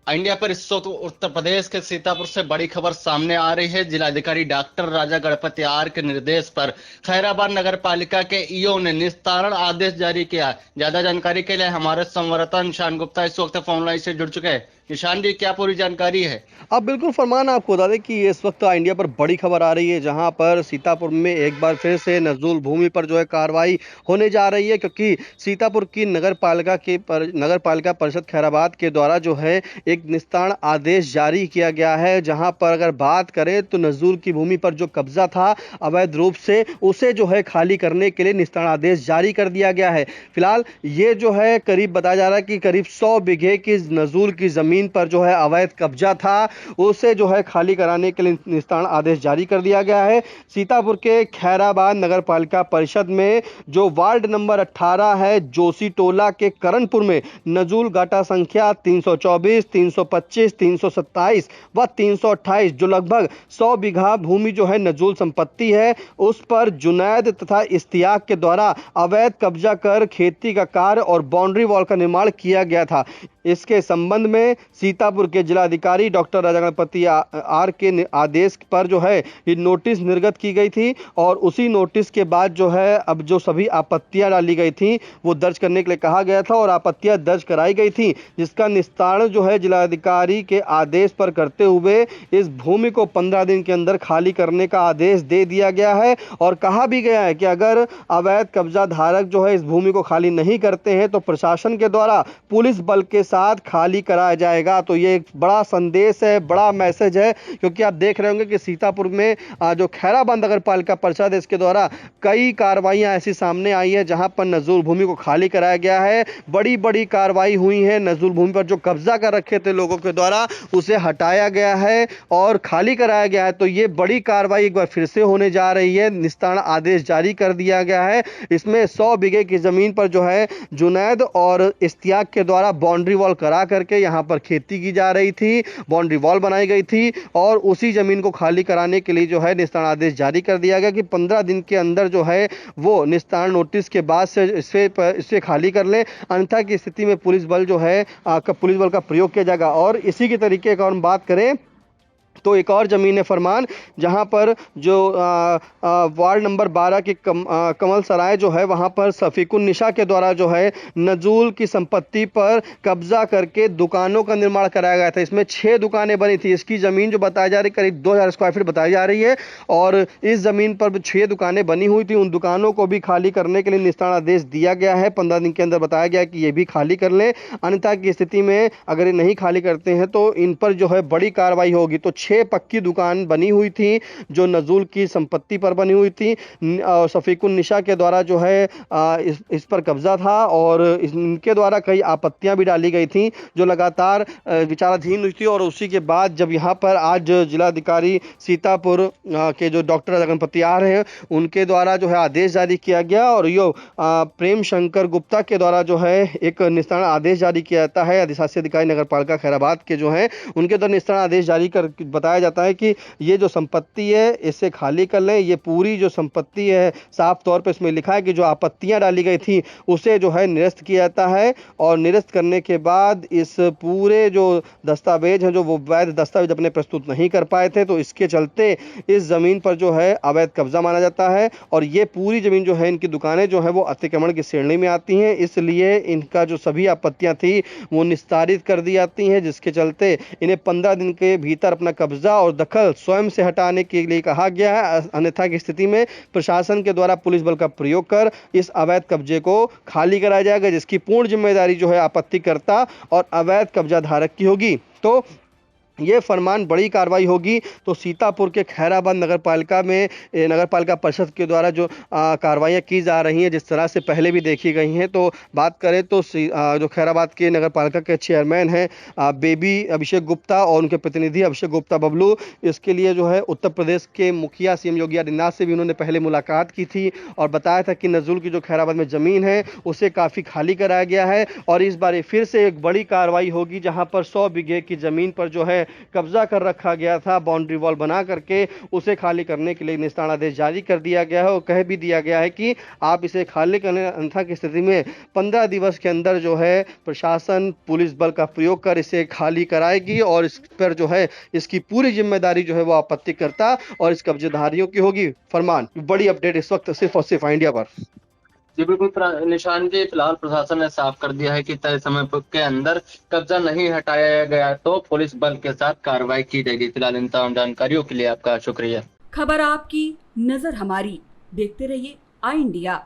India पर इस वक्त उत्तर प्रदेश के सीतापुर से बड़ी खबर सामने आ रही है। जिलाधिकारी डॉक्टर राजा गणपति आर के निर्देश पर खैराबाद नगर पालिका के ईओ ने निस्तारण आदेश जारी किया। ज्यादा जानकारी के लिए हमारे संवाददाता निशान गुप्ता इस वक्त फोन लाइन से जुड़ चुके हैं। निशान जी, क्या पूरी जानकारी है? अब बिल्कुल फरमान आपको बता दें कि इस वक्त इंडिया पर बड़ी खबर आ रही है, जहां पर सीतापुर में एक बार फिर से नजूल भूमि पर जो है कार्रवाई होने जा रही है, क्योंकि सीतापुर की नगर पालिका परिषद खैराबाद के द्वारा जो है एक निस्तारण आदेश जारी किया गया है। जहां पर अगर बात करें तो नजूल की भूमि पर जो कब्जा था अवैध रूप से, उसे जो है खाली करने के लिए निस्तारण आदेश जारी कर दिया गया है। फिलहाल ये जो है करीब बताया जा रहा है कि करीब 100 बीघे की नजूल की जमीन पर जो है अवैध कब्जा था, उसे जो है खाली कराने के लिए निस्तारण आदेश जारी कर दिया गया है। सीतापुर के खैराबाद नगर पालिका परिषद में जो वार्ड नंबर 18 है, जोशी टोला के करणपुर में नजूल गाटा संख्या 324, 325, 327 व 328 जो लगभग 100 बीघा भूमि जो है नजूल संपत्ति है, उस पर जुनैद तथा इश्तियाक के द्वारा अवैध कब्जा कर खेती का कार्य और बाउंड्री वॉल का निर्माण किया गया था। इसके संबंध में सीतापुर के जिलाधिकारी डॉक्टर राजा गणपति आर के आदेश पर जो है ये नोटिस निर्गत की गई थी, और उसी नोटिस के बाद जो है अब जो सभी आपत्तियां डाली गई थी वो दर्ज करने के लिए कहा गया था, और आपत्तियां दर्ज कराई गई थी, जिसका निस्तारण जो है जिलाधिकारी के आदेश पर करते हुए इस भूमि को 15 दिन के अंदर खाली करने का आदेश दे दिया गया है। और कहा भी गया है कि अगर अवैध कब्जा धारक जो है इस भूमि को खाली नहीं करते हैं तो प्रशासन के द्वारा पुलिस बल के साथ खाली कराया जाएगा। तो ये एक बड़ा संदेश है, बड़ा मैसेज है, क्योंकि आप देख रहे होंगे कि सीतापुर में जो खैराबाद नगर पालिका परिषद है, इसके द्वारा कई कार्रवाइयां ऐसी सामने आई है जहां पर नजूल भूमि को खाली कराया गया है। बड़ी बड़ी कार्रवाई हुई है, नजूल भूमि पर जो कब्जा कर रखे थे लोगों के द्वारा उसे हटाया गया है और खाली कराया गया है। तो ये बड़ी कार्रवाई एक बार फिर से होने जा रही है। निस्तारण आदेश जारी कर दिया गया है। इसमें 100 बीघे की जमीन पर जो है जुनैद और इश्तियाक के द्वारा बाउंड्री वॉल करा करके यहां पर खेती की जा रही थी, बाउंड्री वॉल बनाई गई थी, और उसी जमीन को खाली कराने के लिए जो है निस्तारण आदेश जारी कर दिया गया कि 15 दिन के अंदर जो है वो निस्तारण नोटिस के बाद से इसे खाली कर लें, अन्यथा की स्थिति में पुलिस बल जो है पुलिस बल का प्रयोग किया जाएगा। और इसी के तरीके का हम बात करें तो एक और जमीन है फरमान, जहां पर जो वार्ड नंबर 12 के कमल सराय जो है वहां पर सफीकुन निशा के द्वारा जो है नजूल की संपत्ति पर कब्जा करके दुकानों का निर्माण कराया गया था। इसमें 6 दुकानें बनी थी। इसकी जमीन जो बताई जा रही करीब 2000 स्क्वायर फीट बताई जा रही है, और इस जमीन पर 6 दुकानें बनी हुई थी। उन दुकानों को भी खाली करने के लिए निस्तारण आदेश दिया गया है। 15 दिन के अंदर बताया गया कि ये भी खाली कर लें, अन्यथा की स्थिति में अगर ये नहीं खाली करते हैं तो इन पर जो है बड़ी कार्रवाई होगी। तो 6 पक्की दुकान बनी हुई थी जो नजूल की संपत्ति पर बनी हुई थी, और सफीकुन निशा के द्वारा जो है इस पर कब्जा था, और इनके द्वारा कई आपत्तियां भी डाली गई थी जो लगातार विचाराधीन हुई थी। और उसी के बाद जब यहाँ पर आज जिलाधिकारी सीतापुर के जो डॉक्टर राजा गणपति आर हैं उनके द्वारा जो है आदेश जारी किया गया, और यो प्रेम शंकर गुप्ता के द्वारा जो है एक निस्तारण आदेश जारी किया जाता है। अधिशासी अधिकारी नगर पालिका खैराबाद के जो है उनके द्वारा निस्तारण आदेश जारी कर बताया जाता है कि ये जो संपत्ति है इसे खाली कर लें। ये पूरी जो संपत्ति है साफ तौर पे इसमें लिखा है कि जो आपत्तियां डाली गई थी उसे जो है निरस्त किया जाता है, और निरस्त करने के बाद इस पूरे जो दस्तावेज हैं जो वो वैध दस्तावेज अपने प्रस्तुत नहीं कर पाए थे, तो इसके चलते इस जमीन पर जो है अवैध कब्जा माना जाता है, और ये पूरी जमीन जो है इनकी दुकानें जो है वो अतिक्रमण की श्रेणी में आती हैं। इसलिए इनका जो सभी आपत्तियां थी वो निस्तारित कर दी जाती हैं, जिसके चलते इन्हें 15 दिन के भीतर अपना कब्जा और दखल स्वयं से हटाने के लिए कहा गया है। अन्यथा की स्थिति में प्रशासन के द्वारा पुलिस बल का प्रयोग कर इस अवैध कब्जे को खाली कराया जाएगा, जिसकी पूर्ण जिम्मेदारी जो है आपत्तिकर्ता और अवैध कब्जा धारक की होगी। तो ये फरमान बड़ी कार्रवाई होगी। तो सीतापुर के खैराबाद नगर पालिका में नगर पालिका परिषद के द्वारा जो कार्रवाइयाँ की जा रही हैं, जिस तरह से पहले भी देखी गई हैं, तो बात करें तो जो खैराबाद के नगर पालिका के चेयरमैन हैं बेबी अभिषेक गुप्ता और उनके प्रतिनिधि अभिषेक गुप्ता बबलू, इसके लिए जो है उत्तर प्रदेश के मुखिया सीएम योगी आदित्यनाथ से भी उन्होंने पहले मुलाकात की थी और बताया था कि नजूल की जो खैराबाद में ज़मीन है उसे काफ़ी खाली कराया गया है, और इस बार फिर से एक बड़ी कार्रवाई होगी जहाँ पर 100 बीघे की ज़मीन पर जो है कब्जा कर रखा गया था, बाउंड्री वॉल बना करके उसे खाली करने के लिए निस्तारण आदेश जारी कर दिया गया है और कह भी दिया गया है कि आप इसे खाली करने, अन्यथा की स्थिति में 15 दिवस के अंदर जो है प्रशासन पुलिस बल का प्रयोग कर इसे खाली कराएगी और इस पर जो है इसकी पूरी जिम्मेदारी जो है वो आपत्तिकर्ता और इस कब्जेदारियों की होगी। फरमान, बड़ी अपडेट इस वक्त सिर्फ और सिर्फ इंडिया पर। जी बिल्कुल निशान जी, फिलहाल प्रशासन ने साफ कर दिया है कि तय समय के अंदर कब्जा नहीं हटाया गया तो पुलिस बल के साथ कार्रवाई की जाएगी। फिलहाल इन तमाम जानकारियों के लिए आपका शुक्रिया। खबर आपकी, नजर हमारी, देखते रहिए आई इंडिया।